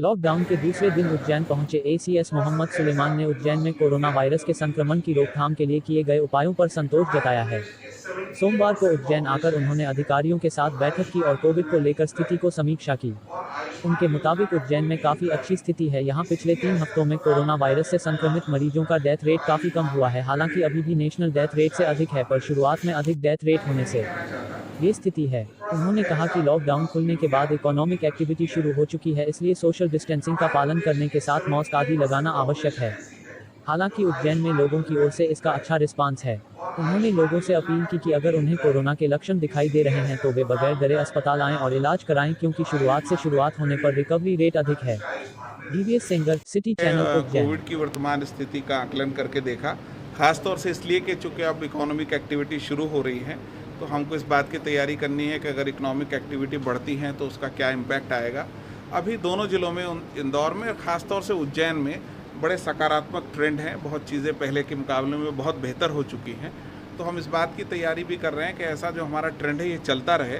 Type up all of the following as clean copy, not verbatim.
Lockdown के दूसरे दिन उज्जैन पहुंचे एसीएस मोहम्मद सुलेमान ने उज्जैन में कोरोना वायरस के संक्रमण की रोकथाम के लिए किए गए उपायों पर संतोष जताया है। सोमवार को उज्जैन आकर उन्होंने अधिकारियों के साथ बैठक की और कोविड को लेकर स्थिति को समीक्षा की। उनके मुताबिक उज्जैन में काफी अच्छी स्थिति है। यहां पिछले 3 हफ्तों में कोरोना वायरस से संक्रमित मरीजों का डेथ रेट काफी कम हुआ है। हालांकि अभी भी नेशनल डेथ रेट से अधिक है, पर शुरुआत में अधिक डेथ रेट होने से ये स्थिति है। उन्होंने कहा कि लॉकडाउन खुलने के बाद इकोनॉमिक एक्टिविटी शुरू हो चुकी है, इसलिए सोशल डिस्टेंसिंग का पालन करने के साथ मास्क आदि लगाना आवश्यक है। हालांकि उज्जैन में लोगों की ओर से इसका अच्छा रिस्पांस है। उन्होंने लोगों से अपील की कि अगर उन्हें कोरोना के लक्षण दिखाई दे रहे हैं तो वे बगैर डरे अस्पताल आएं और इलाज कराएं, क्योंकि शुरुआत होने पर रिकवरी रेट अधिक है। DVS Sengar, city channel Ujjain. Covid की वर्तमान स्थिति का आकलन करके देखा, खासतौर से इसलिए कि चूँकि अब इकोनॉमिक एक्टिविटी शुरू हो रही है, तो हमको इस बात की तैयारी करनी है कि अगर इकोनॉमिक एक्टिविटी बढ़ती है तो उसका क्या इम्पैक्ट आएगा। अभी दोनों ज़िलों में, इंदौर में और ख़ासतौर से उज्जैन में बड़े सकारात्मक ट्रेंड हैं। बहुत चीज़ें पहले के मुकाबले में बहुत बेहतर हो चुकी हैं। तो हम इस बात की तैयारी भी कर रहे हैं कि ऐसा जो हमारा ट्रेंड है ये चलता रहे,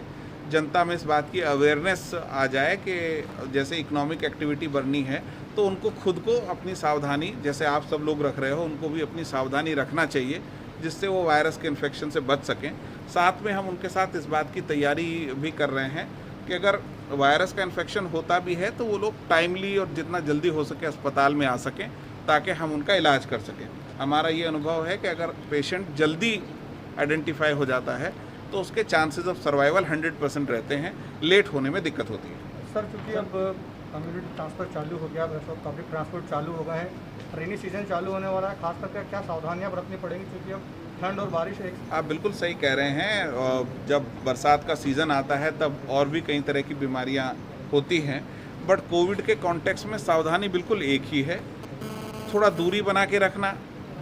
जनता में इस बात की अवेयरनेस आ जाए कि जैसे इकोनॉमिक एक्टिविटी बढ़नी है तो उनको खुद को अपनी सावधानी, जैसे आप सब लोग रख रहे हो, उनको भी अपनी सावधानी रखना चाहिए, जिससे वो वायरस के इन्फेक्शन से बच सकें। साथ में हम उनके साथ इस बात की तैयारी भी कर रहे हैं कि अगर वायरस का इन्फेक्शन होता भी है तो वो लोग टाइमली और जितना जल्दी हो सके अस्पताल में आ सकें, ताकि हम उनका इलाज कर सकें। हमारा ये अनुभव है कि अगर पेशेंट जल्दी आइडेंटिफाई हो जाता है तो उसके चांसेस ऑफ सर्वाइवल 100% रहते हैं। लेट होने में दिक्कत होती है। सर, चूँकि अब कम्युनिटी ट्रांसफ़र चालू हो गया, पब्लिक ट्रांसपोर्ट चालू हो गए हैं, रेनी सीजन चालू होने वाला है, खास करके क्या सावधानियां बरतनी पड़ेंगी, क्योंकि अब ठंड और बारिश एक। आप बिल्कुल सही कह रहे हैं। जब बरसात का सीज़न आता है तब और भी कई तरह की बीमारियां होती हैं, बट कोविड के कॉन्टेक्स्ट में सावधानी बिल्कुल एक ही है। थोड़ा दूरी बना के रखना,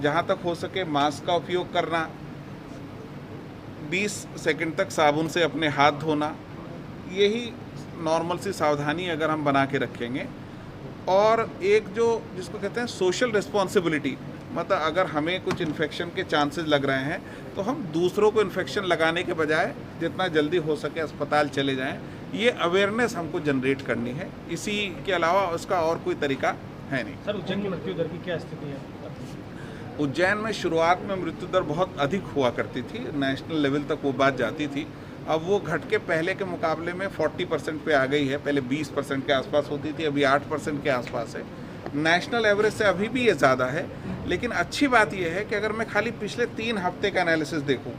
जहां तक हो सके मास्क का उपयोग करना, 20 सेकंड तक साबुन से अपने हाथ धोना, यही नॉर्मल सी सावधानी अगर हम बना के रखेंगे। और एक जो जिसको कहते हैं सोशल रिस्पॉन्सिबिलिटी, मतलब अगर हमें कुछ इन्फेक्शन के चांसेस लग रहे हैं तो हम दूसरों को इन्फेक्शन लगाने के बजाय जितना जल्दी हो सके अस्पताल चले जाएं, ये अवेयरनेस हमको जनरेट करनी है। इसी के अलावा उसका और कोई तरीका है नहीं। सर, उज्जैन की मृत्यु दर की क्या स्थिति है? उज्जैन में शुरुआत में मृत्यु दर बहुत अधिक हुआ करती थी, नेशनल लेवल तक वो बात जाती थी। अब वो घट के पहले के मुकाबले में 40% पे आ गई है। पहले 20% के आसपास होती थी, अभी 8% के आसपास है। नेशनल एवरेज से अभी भी ये ज़्यादा है, लेकिन अच्छी बात यह है कि अगर मैं खाली पिछले 3 हफ्ते का एनालिसिस देखूं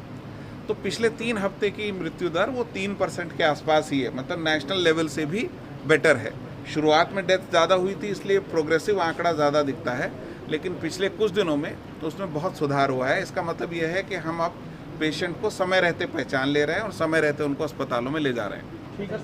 तो पिछले 3 हफ्ते की मृत्यु दर वो 3% के आसपास ही है, मतलब नेशनल लेवल से भी बेटर है। शुरुआत में डेथ ज़्यादा हुई थी, इसलिए प्रोग्रेसिव आंकड़ा ज़्यादा दिखता है, लेकिन पिछले कुछ दिनों में तो उसमें बहुत सुधार हुआ है। इसका मतलब यह है कि हम अब पेशेंट को समय रहते पहचान ले रहे हैं और समय रहते उनको अस्पतालों में ले जा रहे हैं। ठीक है।